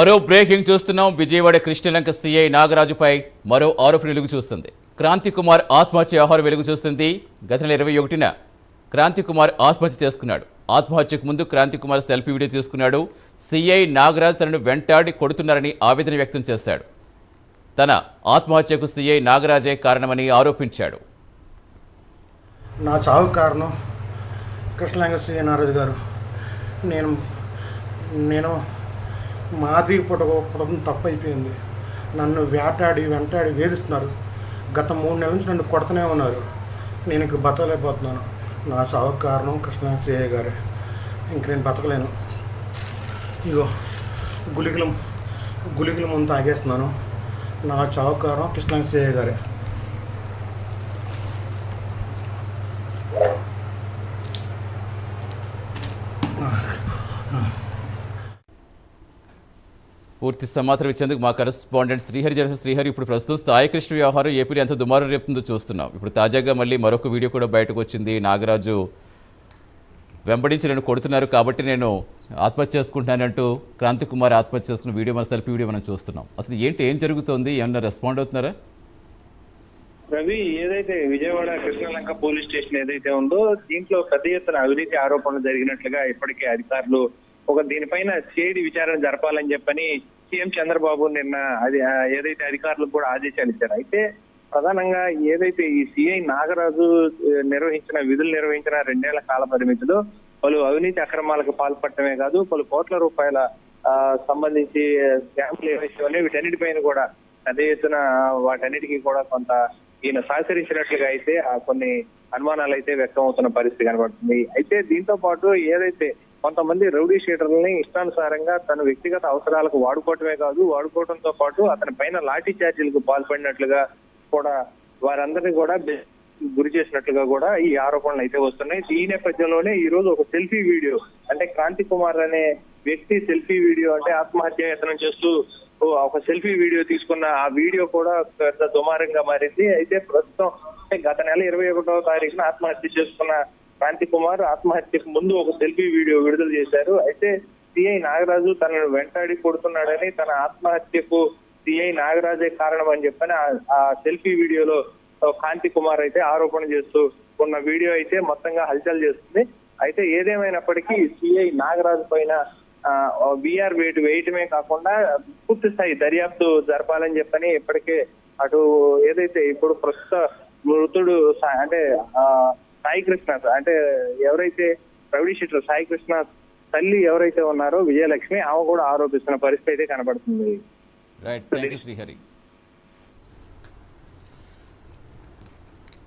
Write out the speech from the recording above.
మరో బ్రేకింగ్ చూస్తున్నాం. విజయవాడ కృష్ణలంక సీఐ నాగరాజుపై మరో ఆరోపణ వెలుగు చూస్తుంది. క్రాంతి కుమార్ ఆత్మహత్య వ్యవహారం వెలుగు చూస్తుంది. గత నెల 21న క్రాంతి కుమార్ ఆత్మహత్య చేసుకున్నాడు. ఆత్మహత్యకు ముందు క్రాంతి కుమార్ సెల్ఫీ వీడియో తీసుకున్నాడు. సీఐ నాగరాజు తనను వెంటాడి కొడుతున్నారని ఆవేదన వ్యక్తం చేశాడు. తన ఆత్మహత్యకు సీఐ నాగరాజే కారణమని ఆరోపించాడు. నా చావు కారణం కృష్ణలంక సీఐ నాగరాజు గారు. నేను మాది పుట్టడం తప్పు అయిపోయింది. నన్ను వెంటాడి వేధిస్తున్నారు. గత 3 నెలల నుంచి నన్ను కొడుతూనే ఉన్నారు. నేను ఇంక బతకలేకపోతున్నాను. నా చావుకు కారణం కృష్ణలంక సీఐ గారే. ఇంక నేను బతకలేను. ఇగో గుళికల ముందు తాగేస్తున్నాను. నా చావుకు కారణం కృష్ణలంక సీఐ గారే. పూర్తి సమాచారం ఇచ్చేందుకు మా కరెస్పాండెంట్ శ్రీహరి ఇప్పుడు ప్రస్తుతం సాయికృష్ణ వ్యవహారం ఏపీలో ఎంత దుమారం రేపుతుందో చూస్తున్నాం. ఇప్పుడు తాజాగా మళ్ళీ మరొక వీడియో కూడా బయటకు వచ్చింది. నాగరాజు వెంబడించి నన్ను కొడుతున్నారు కాబట్టి నేను ఆత్మహత్య చేసుకుంటానంటూ క్రాంతి కుమార్ ఆత్మహత్య చేసుకున్న వీడియో, మన సెల్ఫీ వీడియో మనం చూస్తున్నాం. అసలు ఏం జరుగుతోంది? ఏమన్నా రెస్పాండ్ అవుతున్నారా? రవి, ఏదైతే విజయవాడ కృష్ణలంక పోలీస్ స్టేషన్ ఏదైతే ఉందో దీంట్లో పెద్ద ఎత్తున అవినీతి ఆరోపణలు జరిగినట్లుగా ఇప్పటికే అధికారులు దీనిపైన సిఐడి విచారణ జరపాలని చెప్పని సీఎం చంద్రబాబు నిన్న ఏదైతే అధికారులకు కూడా ఆదేశాలు ఇచ్చారు. అయితే ప్రధానంగా ఏదైతే ఈ సిఐ నాగరాజు విధులు నిర్వహించిన 2 ఏళ్ల కాల పరిమితిలో పలు అవినీతి అక్రమాలకు పాల్పడటమే కాదు, పలు కోట్ల రూపాయల సంబంధించి స్కామ్లు ఏవైతే వీటన్నిటిపైన కూడా పెద్ద ఎత్తున వాటన్నిటికీ కూడా కొంత ఈయన సహకరించినట్లుగా అయితే కొన్ని అనుమానాలు అయితే వ్యక్తం అవుతున్న పరిస్థితి కనబడుతుంది. అయితే దీంతో పాటు ఏదైతే కొంతమంది రౌడీ షీటర్లని ఇష్టానుసారంగా తన వ్యక్తిగత అవసరాలకు వాడుకోవడంతో పాటు అతని పైన లాఠీ చార్జీలకు పాల్పడినట్లుగా కూడా వారందరినీ కూడా గురి చేసినట్లుగా కూడా ఈ ఆరోపణలు అయితే వస్తున్నాయి. ఈ నేపథ్యంలోనే ఈ రోజు ఒక సెల్ఫీ వీడియో, అంటే క్రాంతి కుమార్ అనే వ్యక్తి సెల్ఫీ వీడియో, అంటే ఆత్మహత్య యత్నం చేస్తూ ఒక సెల్ఫీ వీడియో తీసుకున్న ఆ వీడియో కూడా పెద్ద దుమారంగా మారింది. అయితే ప్రస్తుతం గత నెల 21వ తారీఖున ఆత్మహత్య చేసుకున్న క్రాంతి కుమార్ ఆత్మహత్యకు ముందు ఒక సెల్ఫీ వీడియో విడుదల చేశారు. అయితే సిఐ నాగరాజు తనను వెంటాడి కొడుతున్నాడని, తన ఆత్మహత్యకు సిఐ నాగరాజే కారణం అని చెప్పని ఆ సెల్ఫీ వీడియోలో కాంతి కుమార్ అయితే ఆరోపణ చేస్తూ ఉన్న వీడియో అయితే మొత్తంగా హల్చల్ చేస్తుంది. అయితే ఏదేమైనప్పటికీ సిఐ నాగరాజు పైన విఆర్ వేయటమే కాకుండా పూర్తి స్థాయి దర్యాప్తు జరపాలని చెప్పని ఇప్పటికే అటు ఏదైతే ఇప్పుడు ప్రస్తుత మృతుడు అంటే సాయి కృష్ణ, అంటే ఎవరైతే రౌడీ షీటర్ సాయి కృష్ణ తల్లి ఎవరైతే ఉన్నారో విజయలక్ష్మి, ఆమె కూడా ఆరోపిస్తున్న పరిస్థితి అయితే కనబడుతుంది. Right, thank you Srihari.